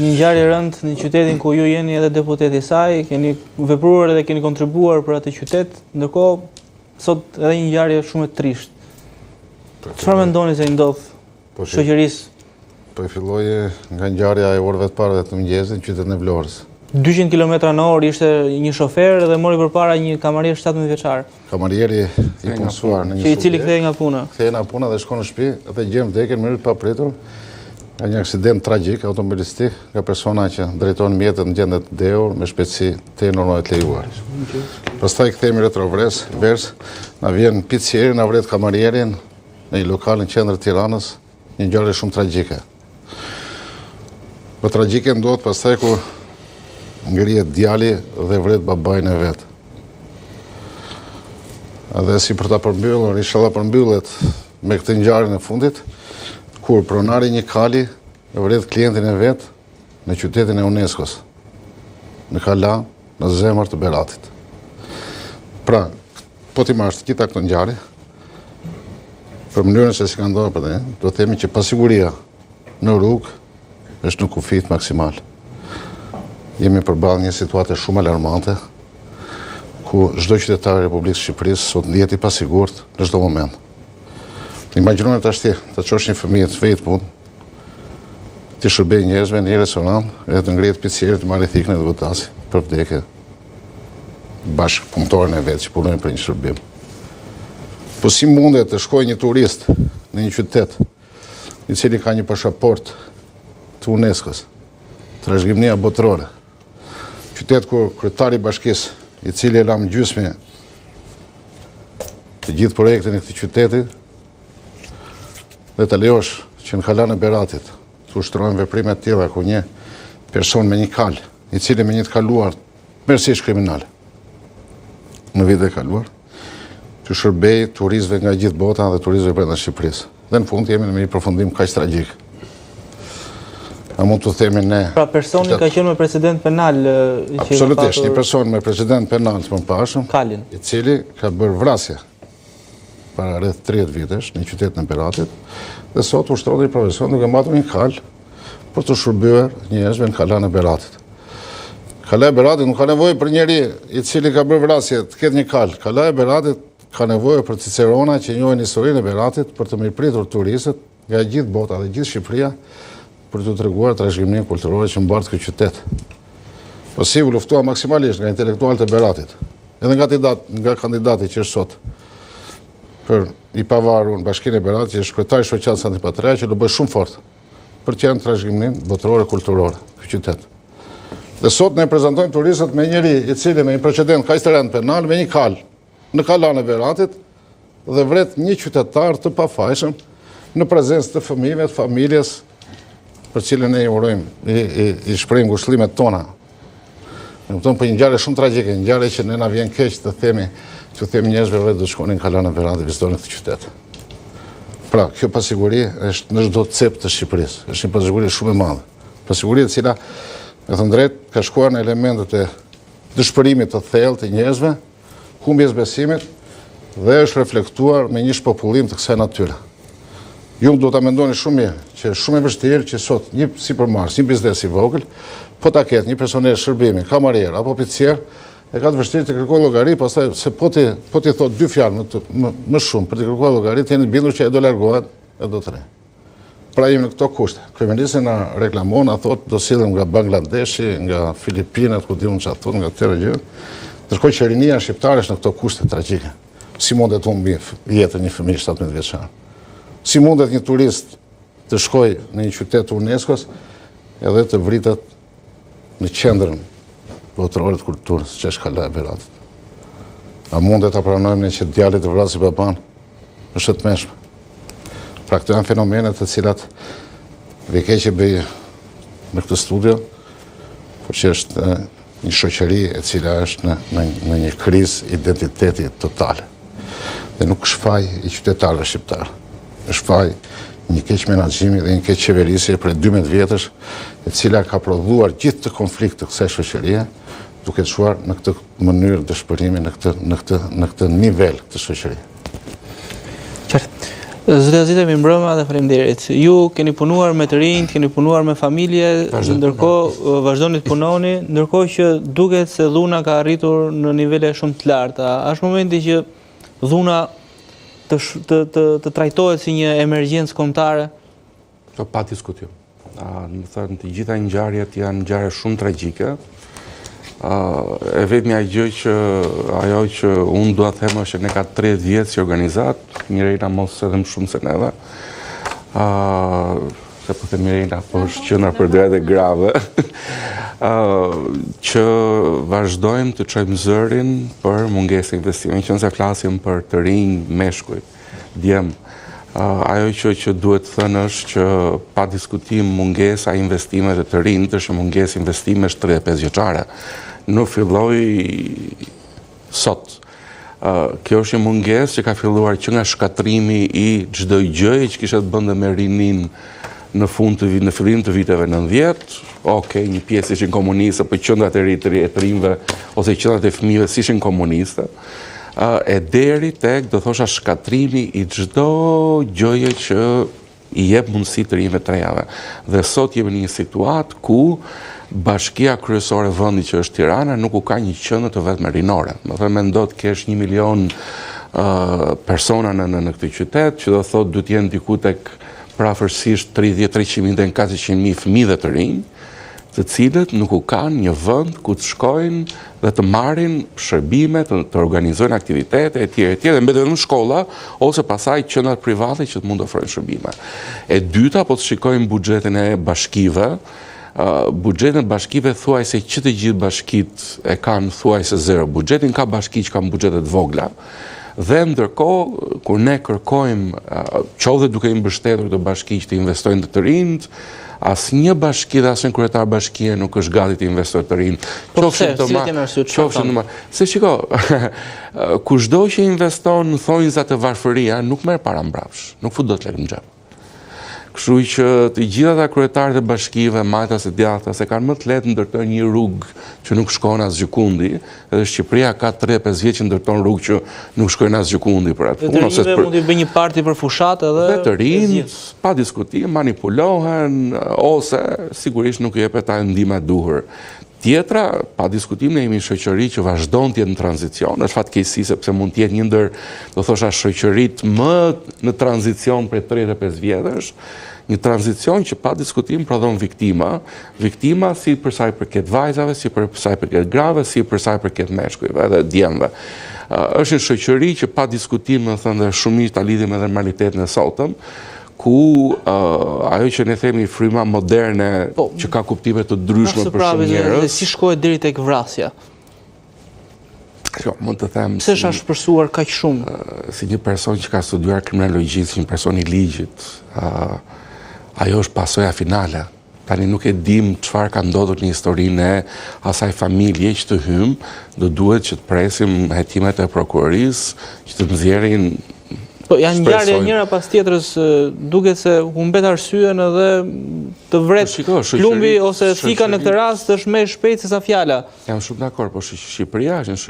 një ngjarje e rëndë në qytetin ku ju jeni edhe deputeti i saj, keni vepruar dhe keni kontribuar për atë qytet, ndërkohë sot edhe një ngjarje shumë e trisht. Çfarë mendoni se i ndodh shoqërisë? Po e filloi nga ngjarja e orëve të parë të mëngjesit në qytetin e Vlorës. 200 km/h ishte një shofer dhe mori përpara një kamarier 17 vjeçar. Kamarieri i punësuar në një i cili kthehej nga puna. Kthehej nga puna dhe shkon në shtëpi dhe gjen vdekjen në mënyrë të papritur nga një aksident tragjik automobilistik nga persona që drejton mjetet në gjendje të dhëur me shpejtësi të normale të lejuar. Pastaj kthehemi retrovers, na vjen picieri, na vret kamarierin në një lokal në qendër të Tiranës, një ngjarje shumë tragjike. Po tragjike ndodhet pastaj kur ngrihet djali dhe vret babain e vet. Edhe si për ta përmbyllur, inshallah përmbyllet me këtë ngjarje në fundit, kur pronari një kali e vret klientin e vet në qytetin e UNESCO-s, në Kala, në zemër të Beratit. Pra, po ti marrësh të gjitha këto ngjarje, për mënyrën se si ka ndodhur për ne, do të themi që pasiguria në rrugë është në kufit maksimal. Jemi përballë një situate shumë alarmante, ku çdo qytetar i Republikës së Shqipërisë sot ndihet i pasigurt në çdo moment. Imagjinoni tash të çosh një fëmijë të vetë punë, të shërbej njerëzve në një restoran, edhe të ngrihet picieri të marrë thikën e të votasi për vdekje bashkë punëtorën e vet që punojnë për një shërbim. Po si mundet të shkojë një turist në një qytet i cili ka një pasaportë të UNESCO-s, trashëgimia botërore, qytet ku kryetari i bashkisë, i cili e la më gjysmë të gjithë projektin e këtij qyteti, dhe të lejosh që në Kalan e Beratit të ushtrojnë veprime të tilla ku një person me një kal, i cili me një të kaluar merësisht kriminale në vitet e kaluar, të shërbej turistëve nga gjithë bota dhe turistëve brenda Shqipërisë. Dhe në fund jemi në një përfundim kaq tragjik. A mund të themi ne... Pra personi ka qenë me precedent penal... Absolutisht, një person me precedent penal të mëparshëm, i cili ka bërë vrasje para rreth 30 vitesh në qytetin e Beratit, dhe sot ushtrohet i profesion duke matur një kal për të shërbyer njerëzve në Kalan e Beratit. Kala e Beratit nuk ka nevojë për njeri i cili ka bërë vrasje të ketë një kal. Kala e Beratit ka nevojë për cicerona që njohin historinë e Beratit për të mirëpritur turistët nga gjithë bota dhe gjithë Shqipëria për të treguar trashëgiminë kulturore që mbart ky qytet. Po si u luftua maksimalisht nga intelektualët e Beratit, edhe nga kandidati që është sot për i pavarur në Bashkinë e Beratit, që është kryetari i shoqatës antipatria, që do bëj shumë fort për të qenë trashëgiminë botërore kulturore ky qytet. Dhe sot ne prezantojmë turistët me njëri i cili me një precedent kaq të rënd penal me një kal në Kalan e Beratit dhe vret një qytetar të pafajshëm në prezencë të fëmijëve, të familjes për cilën ne i urojmë, i shprehim ngushëllimet tona. Ne kupton për një ngjarje shumë tragjike, një ngjarje që ne na vjen keq të themi njerëzve vetë do shkonin në Kalan e Beratit, vizitonin këtë qytet. Pra, kjo pasiguri është në çdo cep të Shqipërisë, është një pasiguri shumë e madhe. Pasiguri e cila, me thënë drejt, ka shkuar në elementet e dëshpërimit të thellë të njerëzve, humbjes besimit dhe është reflektuar me një shpopullim të kësaj natyre. Ju do ta mendoni shumë mirë që është shumë e vështirë që sot një sipërmarrës, një biznes i vogël, po ta ketë një personel shërbimi, kamarier apo picier, e ka të vështirë të kërkojë llogari, pastaj se po ti thot dy fjalë më shumë për të kërkuar llogari, ti jeni bindur që e do largohet e do të rri. Pra jemi në këto kushte. Kryeministri na reklamon, na thot do sillen nga Bangladeshi, nga Filipinat, ku diun çfarë thon, nga tërë gjë. Ndërkohë që rinia shqiptare është në këto kushte tragjike. Si mundet të humbi jetën një fëmijë 17 vjeçar? Si mundet një turist të shkojë në një qytet të UNESCO-s edhe të vritet në qendrën botërore të kulturës, që është Kala e Beratit? A mundet ta pranojmë ne që djali të vrasë baban është të mëshme? Pra këto janë fenomenet të cilat dhe keqe bëj në këtë studio, por që është një shoqëri e cila është në një krizë identiteti totale. Dhe nuk është faj i qytetarëve shqiptarë. Është faj një keq menaxhimi dhe një keq qeverisje për 12 vjetësh, e cila ka prodhuar gjithë të konflikt të kësaj shoqërie, duke çuar në këtë mënyrë dëshpërimi në këtë nivel të shoqëri. Qartë. Zoti Azita, mi mbrëma dhe faleminderit. Ju keni punuar me të rinjt, keni punuar me familje, ndërkohë vazhdoni të punoni, ndërkohë që duket se dhuna ka arritur në nivele shumë të larta. Është momenti që dhuna të trajtohet si një emergjencë kombëtare? Pa diskutim. Më thënë, të gjitha ngjarjet janë ngjarje shumë tragjike. E vetmja gjë që ajo që unë dua të them është që ne ka 30 vjet si organizat, Mirena mos edhe më shumë se neve. Se po them Mirena, po është qendra për drejtë grave. Që vazhdojmë të çojmë zërin për mungesë investime, qëse flasim për të rinj meshkuj, djem. Ajo që duhet të thënë është që pa diskutim mungesa investimeve të rinjt është mungesë investimesh 35 vjeçare. Nuk filloi sot. Kjo është një mungesë që ka filluar që nga shkatrimi i çdo gjëje që kishte të bënte me rinin në fillim të viteve 90. Okej, një pjesë ishin komunistë, por qendrat e rinjve ose qendrat e fëmijëve ishin komuniste. E deri tek, do thosha, shkatrimi i çdo gjëje që i jep mundësi të rinjve të rejave. Dhe sot jemi në një situatë ku Bashkia kryesore e vendit që është Tirana nuk u ka një qendër të vetme rinore. Do të thënë, mendo të kesh 1 milion persona në këtë qytet, që do thotë duhet jenë diku tek prafërsisht 30-300.000 deri në 400.000 fëmijë të rinj, të cilët nuk u kanë një vend ku të shkojnë dhe të marrin shërbime, të organizojnë aktivitete etj. Dhe mbeten vetëm shkolla ose pasaj qendrat private që të mund të ofrojnë shërbime. E dyta, po të shikojmë buxhetin e bashkive, buxhetin e bashkive thuajse që të gjithë bashkit e kanë thuajse zero buxhetin, ka bashki që kanë buxhete të vogla. Dhe ndërkohë, kur ne kërkojmë, qoftë duke i mbështetur të bashki që të investojnë të rinjt, asnjë bashki dhe asnjë kryetar bashkie nuk është gati të investojë të rinjt. Se shiko, kushdo që investon në thonjza të varfëria nuk merr para mbrapsh, nuk fut dot lekë në xhep. Kështu që të gjitha ata kryetarët e bashkive, majtas e djathtas, e kanë më të lehtë ndërtojnë një rrugë që nuk shkon as gjikundi, edhe Shqipëria ka 3-5 vjet që ndërton rrugë që nuk shkojnë as gjikundi për atë punë. Dhe të rinjve mund të bëjë një parti për fushat edhe... Dhe të rinjt, pa diskutim, manipulohen, ose sigurisht nuk jepet ajo ndihmë e duhur. Tjetra, pa diskutim, ne jemi shoqëri që vazhdon të jetë në tranzicion, është fatkeqësi sepse mund të jetë një ndër, do thosha, shoqëritë më në tranzicion prej 35 vjetësh, një tranzicion që pa diskutim prodhon viktima si për sa i përket vajzave, si për sa i përket grave, si për sa i përket meshkujve dhe djemve. Është një shoqëri që pa diskutim, më thënë, dhe shumisht ta lidhim edhe realitetin e sotëm, ku ajo që ne themi fryma moderne që ka kuptime të ndryshme për shumë njerëz. Dhe si shkohet deri tek vrasja? Mund të them... Pse është shpërsuar kaq shumë? Si një person që ka studiuar kriminologji, si një person i ligjit, ajo është pasoja finale. Tani nuk e dim çfarë ka ndodhur në historinë e asaj familje që të hymë, do duhet që të presim hetimet e prokurorisë, që të nxjerrin. Po janë ngjarje njëra pas tjetrës, duket se humbet arsyen edhe të vret plumbi ose thika në këtë rast është më shpejt se sa fjala. Jam shumë dakord, po Shqipëria është një